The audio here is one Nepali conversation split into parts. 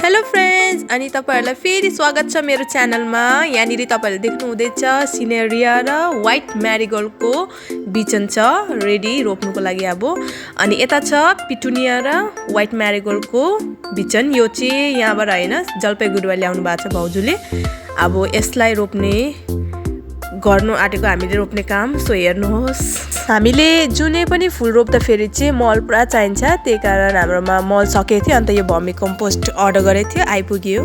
हेलो फ्रेंड्स अनि तपाईहरुलाई फेरि स्वागत छ मेरो च्यानलमा। यहाँनिर तपाईहरुले देख्नु हुँदैछ सिनेरिया र व्हाइट मैरीगोल्डको बिजन छ रेडी रोप्नुको लागि अब। अनि यता छ पिटुनिया र व्हाइट मैरीगोल्डको बिजन। यो चाहिँ यहाँबाट हैन जलपाइगुडीबाट ल्याउनु भएको छ भाउजूले। अब यसलाई रोप्ने गर्नु आटेको हामीले रोप्ने काम। सो हेर्नुहोस्, हामीले जुनै पनि फुल रोप्दा फेरि चाहिँ मल पुरा चाहिन्छ, त्यही कारण हाम्रोमा मल सकेको थियो। अन्त यो भर्मी कम्पोस्ट अर्डर गरेको थियो, आइपुग्यो।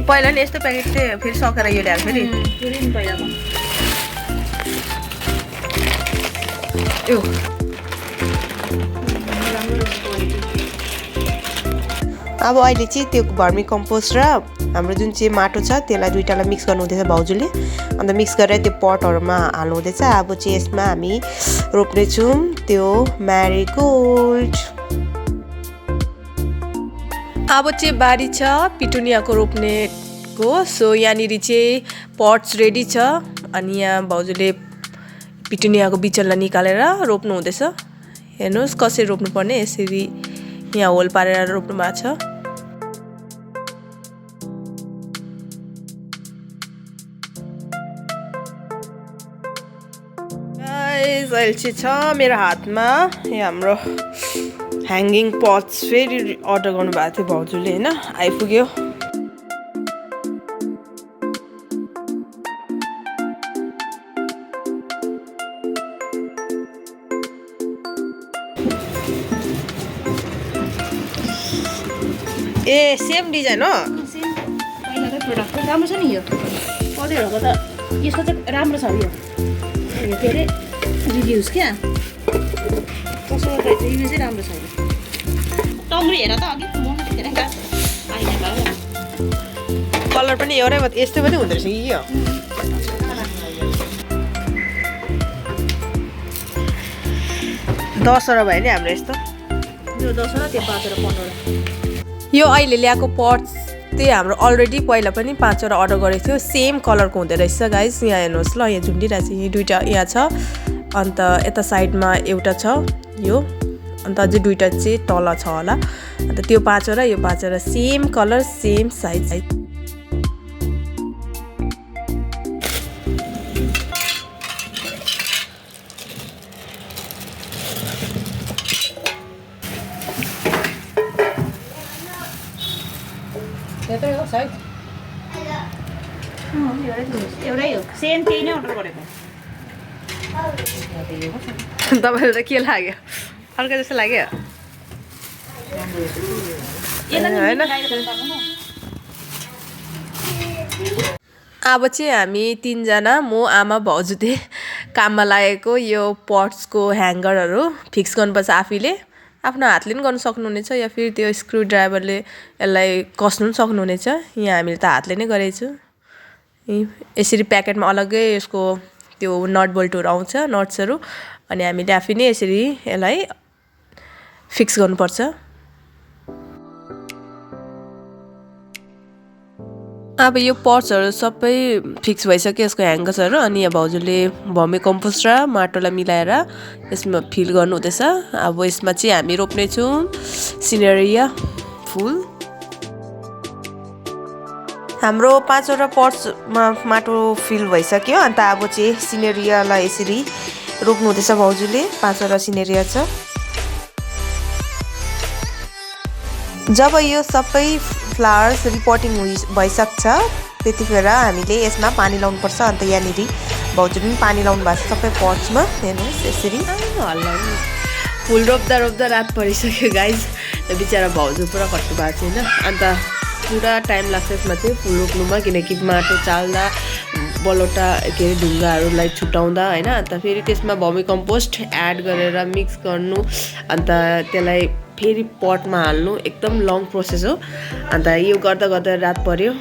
पहिला नि यस्तो प्याकेट थियो, फेरि सकेर यो ल्याएको फेरि अब अहिले चाहिँ त्यो भर्मी कम्पोस्ट र हाम्रो जुन चाहिँ माटो छ त्यसलाई दुईटालाई मिक्स गर्नु हुँदैछ भाउजूले। अन्त मिक्स गरेर त्यो पटहरुमा हाल्नु हुँदैछ। अब चाहिँ यसमा हामी रोप्ने छौं त्यो मैरीगोल्ड। अब चाहिँ बारी छ पिटुनियाको रोप्नेको। सो यहाँनिर चाहिँ पट्स रेडी छ। अनि यहाँ भाउजूले पिटुनियाको बिजनलाई निकालेर रोप्नु हुँदैछ। हेर्नुहोस् कसरी रोप्नुपर्ने, यसरी यहाँ होल पारेर रोप्नु भएको छ। अहिले चाहिँ छ मेरो हातमा यहाँ हाम्रो ह्याङ्गिङ पट्स फेरि अर्डर गर्नु भएको थियो भाउजूले, हैन आइपुग्यो। ए सेम डिजाइन हो, सेम पहिलाकै प्रोडक्ट राम्रो छ नि। यो कतिहरूको त यसको चाहिँ राम्रो छ। यो के अरे रिभ्युज क्या, कसैको चाहिँ रिभ्यू चाहिँ राम्रो छैन। टङ्ग्री हेर त अघि म त्यतिखेर कलर पनि एउटै यस्तै पनि हुँदो रहेछ कि यो। 10 वटा भयो नि हाम्रो यस्तो। यो 10 वटा, त्यो 5 वटा 15 वटा। यो अहिले ल्याएको पट्स चाहिँ हाम्रो अलरेडी पहिला पनि 5 वटा अर्डर गरेको थियो। सेम कलरको हुँदो रहेछ गाइस। यहाँ हेर्नुहोस् ल, यहाँ झुन्डिरहेको छ। यहाँ दुईवटा यहाँ छ, अन्त यता साइडमा एउटा छ यो, अन्त अझै दुईवटा चाहिँ तल छ होला। अन्त त्यो 5 वटा, यो 5 वटा सेम कलर सेम साइज। एउटै हो साइज, एउटै हो, सेम त्यही नै अर्डर गरेको। तपाईँलाई त के लाग्यो, अर्कै जस्तो लाग्यो होइन? अब चाहिँ हामी 3 जना, म आमा भाउजूले काममा लागेको यो पट्सको ह्याङ्गरहरू फिक्स गर्नुपर्छ। आफैले आफ्नो हातले पनि गर्नु सक्नुहुनेछ, या फेरि त्यो स्क्रु ड्राइभरले यसलाई कस्नु पनि सक्नुहुनेछ। यहाँ हामीले त हातले नै गरेको छु। यसरी प्याकेटमा अलग्गै यसको त्यो नट बोल्टहरू आउँछ, नट्सहरू, अनि हामीले आफै नै यसरी यसलाई फिक्स गर्नुपर्छ। अब यो पट्सहरू सबै फिक्स भइसक्यो, यसको ह्याङ्गर्सहरू। अनि यहाँ भाउजूले भर्मी कम्पोस्ट र माटोलाई मिलाएर यसमा फिल गर्नु हुँदैछ। अब यसमा चाहिँ हामी रोप्नेछौँ सिनेरिया फुल। हाम्रो 5 वटा पट्समा माटो फिल भइसक्यो। अन्त अब चाहिँ सिनेरियालाई यसरी रोप्नु हुँदैछ भाउजूले। 5 वटा सिनेरिया छ। जब यो सबै फ्लावर्स रिपोर्टिङ भइसक्छ त्यतिखेर हामीले यसमा पानी लाउनुपर्छ। अन्त यहाँनिर भाउजूले पनि पानी लाउनु भएको छ सबै पट्समा। हेर्नुहोस् यसरी फुल रोप्दा रोप्दा रात परिसक्यो गाइज। बिचरा भाउजू पुरा खट्नु भएको छ, होइन? अन्त पुरा टाइम लाग्छ यसमा चाहिँ फुल रोप्नुमा, किनकि माटो चाल्दा बलौटा के अरे ढुङ्गाहरूलाई छुट्याउँदा, होइन? अन्त फेरि त्यसमा भर्मी कम्पोस्ट एड गरेर मिक्स गर्नु, अन्त त्यसलाई फेरि पटमा हाल्नु, एकदम लङ प्रोसेस हो। अन्त यो गर्दा गर्दा रात पर्यो।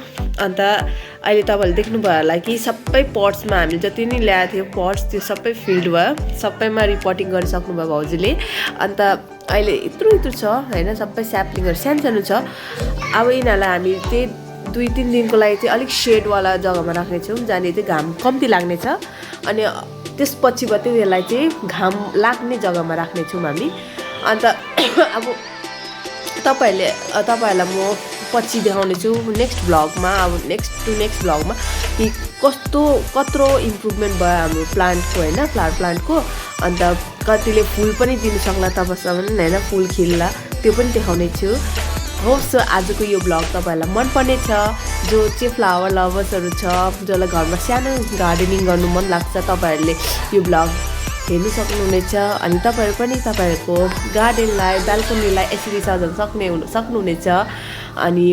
अन्त अहिले तपाईँहरूले देख्नुभयो होला कि सबै पट्समा हामीले जति नै ल्याएको थियो पट्स त्यो सबै फिल्ड भयो, सबैमा रिपोर्टिङ गरिसक्नुभयो भाउजूले। अन्त अहिले यत्रो छ, होइन? सबै स्याप्लिङहरू सानो छ। अब यिनीहरूलाई हामी चाहिँ 2-3 दिनको लागि चाहिँ अलिक सेडवाला जग्गामा राख्नेछौँ, जहाँनिर चाहिँ घाम कम्ती लाग्नेछ। अनि त्यसपछि त्यसलाई चाहिँ घाम लाग्ने जग्गामा राख्नेछौँ हामी। अन्त अब तपाईहरुलाई म पछि देखाउने छु नेक्स्ट भ्लगमा अब नेक्स्ट भ्लगमा कि कत्रो इम्प्रुभमेन्ट भयो हाम्रो प्लान्टको हैन फ्लावर प्लान्टको अन्त कतिले फुल पनि दिन सक्ला तबसम्म हैन फुल खिल्ला त्यो पनि देखाउने छु होप सो आजको यो भ्लग तपाईहरुलाई मन पर्ने छ जो चाहिँ फ्लावर लभर्सहरु छ जसलाई घरमा सानो गार्डनिङ गर्नु मन लाग्छ तपाईहरुले यो भ्लग हेर्नु सक्नुहुनेछ अनि तपाईहरु पनि तपाईहरुको गार्डनलाई बाल्कनीलाई यसरी सजाउन सक्नुहुनेछ अनि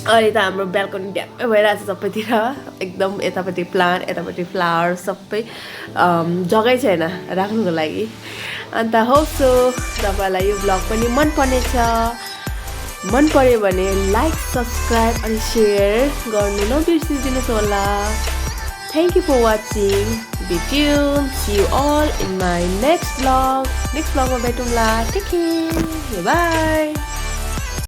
अहिले त हाम्रो बाल्कनी ड्याम्मै भइरहेछ सबैतिर एकदम यतापट्टि प्लान्ट यतापट्टि फ्लावर सबै जग्गै छैन राख्नुको लागि अन्त होप सो तपाईलाई यो भ्लग पनि मन पर्यो भने लाइक सब्स्क्राइब अनि शेयर गर्नु नबिर्सिदिनुस् होला Thank you for watching. Be tuned. See you all in my next vlog. Next vlog ma भेटौँला. Take care. Bye bye.